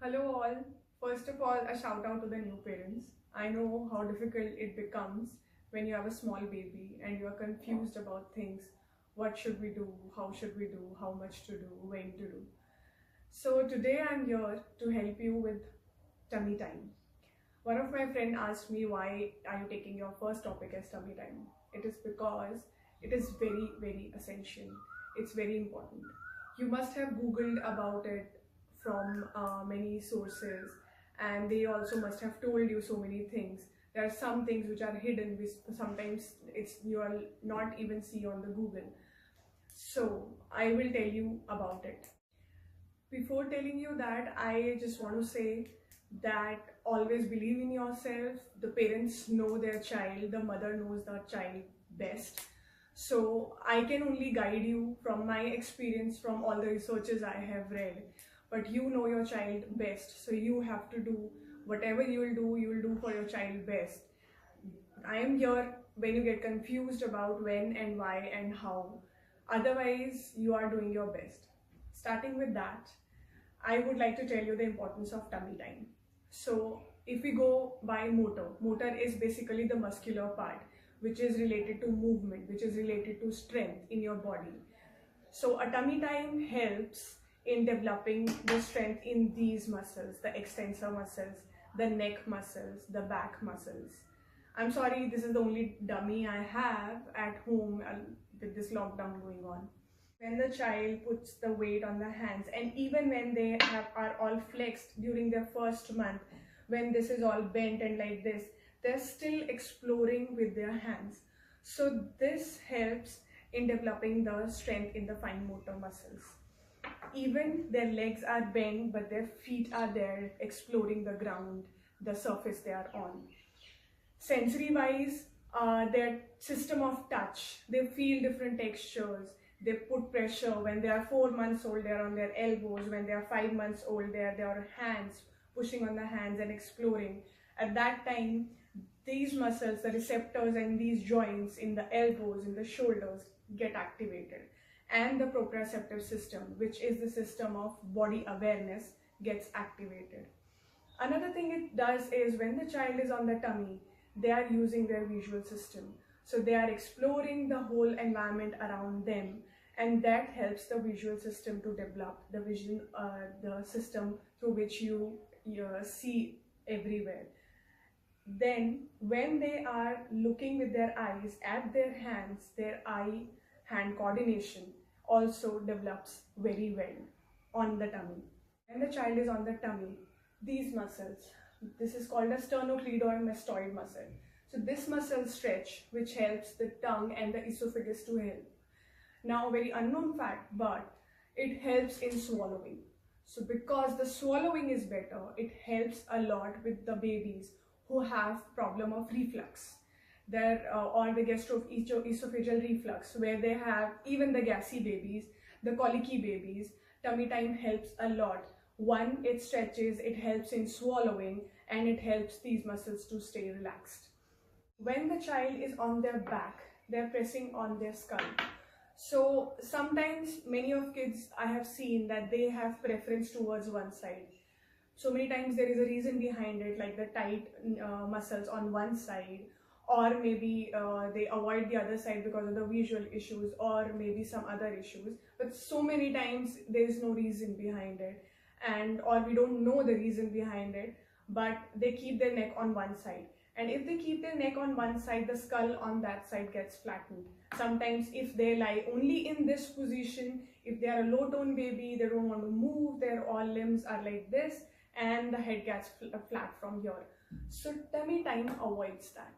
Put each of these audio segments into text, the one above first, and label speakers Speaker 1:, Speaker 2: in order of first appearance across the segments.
Speaker 1: Hello all. First of all, a shout out to the new parents. I know how difficult it becomes when you have a small baby and you are confused about things. What should we do? How should we do? How much to do? When to do? So today I'm here to help you with tummy time. One of my friend asked me, why are you taking your first topic as tummy time? It is because it is very essential. It's very important. You must have googled about it from many sources, and they also must have told you so many things. There are some things which are hidden, which sometimes it's you will not even see on the Google. So I will tell you about it. Before telling you that, I just want to say that always believe in yourself. The parents know their child, the mother knows the child best. So I can only guide you from my experience, from all the researches I have read. But you know your child best, so you have to do whatever you will do for your child best. I am here when you get confused about when and why and how. Otherwise, you are doing your best. Starting with that, I would like to tell you the importance of tummy time. So, if we go by motor is basically the muscular part which is related to movement, which is related to strength in your body. So, a tummy time helps in developing the strength in these muscles, the extensor muscles, the neck muscles, the back muscles. I'm sorry, this is the only dummy I have at home with this lockdown going on. When the child puts the weight on the hands, and even when are all flexed during their first month, when this is all bent and like this, they're still exploring with their hands. So this helps in developing the strength in the fine motor muscles. Even their legs are bent, but their feet are there exploring the ground, the surface they are on. Sensory wise, their system of touch, they feel different textures, they put pressure. When they are 4 months old, they are on their elbows. When they are 5 months old, they are their hands, pushing on the hands and exploring. At that time, these muscles, the receptors and these joints in the elbows, in the shoulders get activated, and the proprioceptive system, which is the system of body awareness, gets activated. Another thing it does is when the child is on the tummy, they are using their visual system. So they are exploring the whole environment around them, and that helps the visual system to develop, the vision, the system through which you see everywhere. Then when they are looking with their eyes at their hands, their eye hand coordination also develops very well on the tummy. When the child is on the tummy, these muscles, this is called a sternocleidomastoid muscle. So this muscle stretch, which helps the tongue and the esophagus to help. Now, a very unknown fact, but it helps in swallowing. So because the swallowing is better, it helps a lot with the babies who have problem of reflux. Or the gastroesophageal reflux, where they have even the gassy babies, the colicky babies. Tummy time helps a lot. One, it stretches, it helps in swallowing, and it helps these muscles to stay relaxed. When the child is on their back, they're pressing on their skull. So sometimes many of kids I have seen that they have preference towards one side. So many times there is a reason behind it, like the tight muscles on one side, or maybe they avoid the other side because of the visual issues, or maybe some other issues. But so many times there is no reason behind it, or we don't know the reason behind it, but they keep their neck on one side. And if they keep their neck on one side, the skull on that side gets flattened. Sometimes if they lie only in this position, if they are a low tone baby, they don't want to move, their all limbs are like this, and the head gets flat from here. So tummy time avoids that.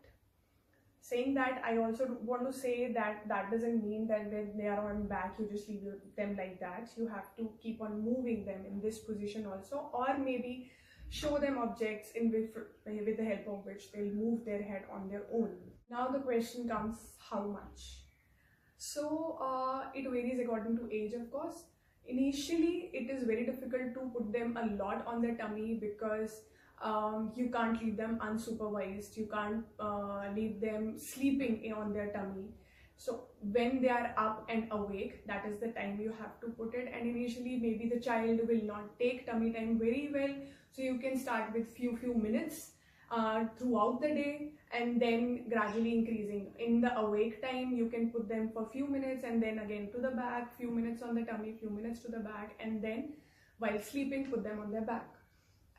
Speaker 1: Saying that, I also want to say that that doesn't mean that when they are on back, you just leave them like that. You have to keep on moving them in this position also, or maybe show them objects with the help of which they'll move their head on their own. Now the question comes, how much? So it varies according to age, of course. Initially, it is very difficult to put them a lot on their tummy because you can't leave them unsupervised. You can't leave them sleeping on their tummy. So when they are up and awake, that is the time you have to put it. And initially maybe the child will not take tummy time very well, so you can start with few minutes throughout the day, and then gradually increasing. In the awake time you can put them for few minutes, and then again to the back, few minutes on the tummy, few minutes to the back, and then while sleeping put them on their back.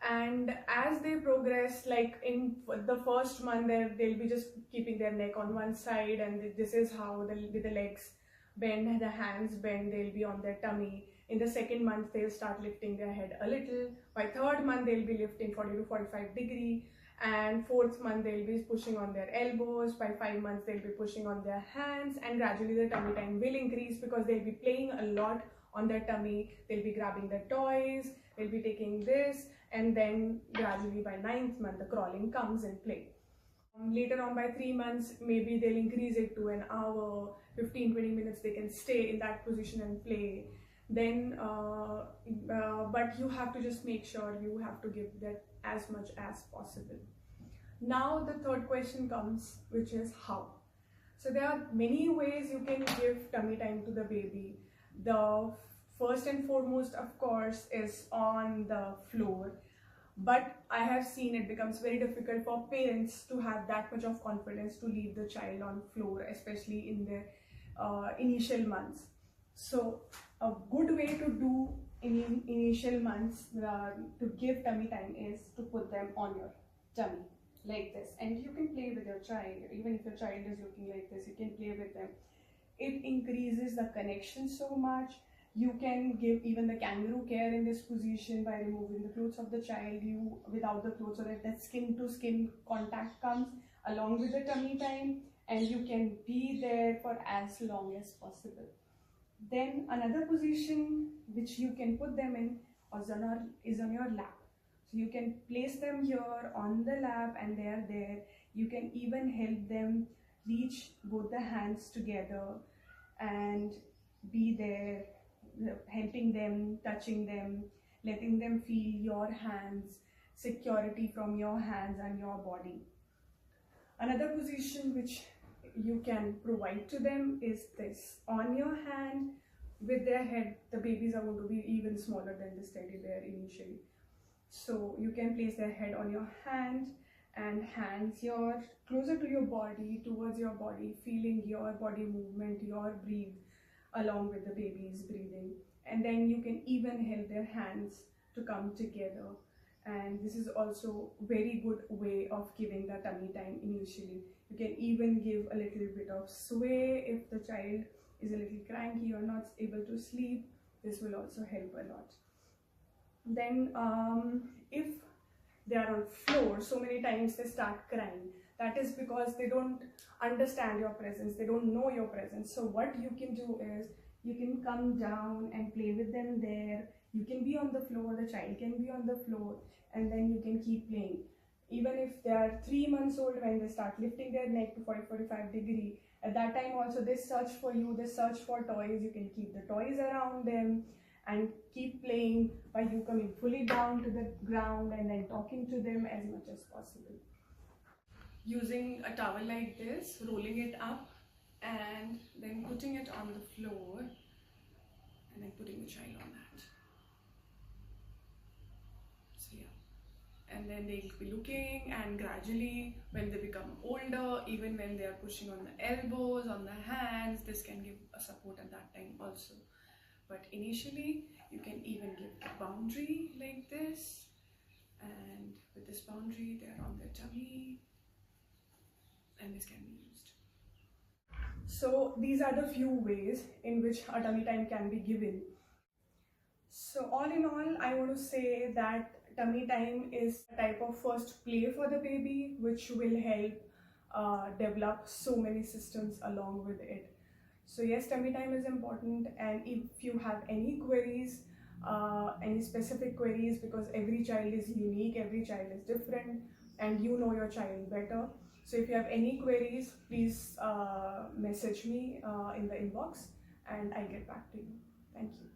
Speaker 1: And as they progress, like in the first month, they'll be just keeping their neck on one side, and this is how with the legs bend, the hands bend, they'll be on their tummy. In the second month they'll start lifting their head a little. By third month they'll be lifting 40 to 45 degree, and fourth month they'll be pushing on their elbows. By 5 months they'll be pushing on their hands, and gradually the tummy time will increase because they'll be playing a lot on their tummy. They'll be grabbing the toys, they'll be taking this, and then gradually by 9th month the crawling comes in play. Later on by 3 months maybe they'll increase it to an hour, 15-20 minutes they can stay in that position and play. Then but you have to just make sure you have to give that as much as possible. Now the third question comes, which is how. So there are many ways you can give tummy time to the baby. The first and foremost, of course, is on the floor. But I have seen it becomes very difficult for parents to have that much of confidence to leave the child on floor, especially in their initial months. So a good way to do in initial months to give tummy time is to put them on your tummy like this, and you can play with your child. Even if your child is looking like this, you can play with them. It increases the connection so much. You can give even the kangaroo care in this position by removing the clothes of the child, without the clothes, so that the skin to skin contact comes along with the tummy time, and you can be there for as long as possible. Then another position which you can put them in is on your lap. So you can place them here on the lap, and they are there. You can even help them reach both the hands together and be there, helping them, touching them, letting them feel your hands, security from your hands and your body. Another position which you can provide to them is this. On your hand with their head, the babies are going to be even smaller than this teddy bear initially. So you can place their head on your hand, and hands closer to your body, towards your body, feeling your body movement, your breathe along with the baby's breathing. And then you can even help their hands to come together. And this is also very good way of giving the tummy time initially. You can even give a little bit of sway if the child is a little cranky or not able to sleep. This will also help a lot. Then if they are on floor, so many times they start crying. That is because they don't understand your presence, they don't know your presence. So what you can do is, you can come down and play with them there. You can be on the floor, the child can be on the floor, and then you can keep playing. Even if they are 3 months old, when they start lifting their neck to 40-45 degree, at that time also they search for you, they search for toys. You can keep the toys around them and keep playing by you coming fully down to the ground and then talking to them as much as possible. Using a towel like this, rolling it up and then putting it on the floor, and then putting the child on that. So yeah, and then they'll be looking, and gradually when they become older, even when they are pushing on the elbows, on the hands, this can give a support at that time also. But initially you can even give a boundary like this, and with this boundary they're on their tummy, and this can be used. So these are the few ways in which a tummy time can be given. So all in all, I want to say that tummy time is a type of first play for the baby, which will help develop so many systems along with it. So yes, tummy time is important, and if you have any queries, any specific queries, because every child is unique, every child is different, and you know your child better. So if you have any queries, please message me in the inbox, and I'll get back to you. Thank you.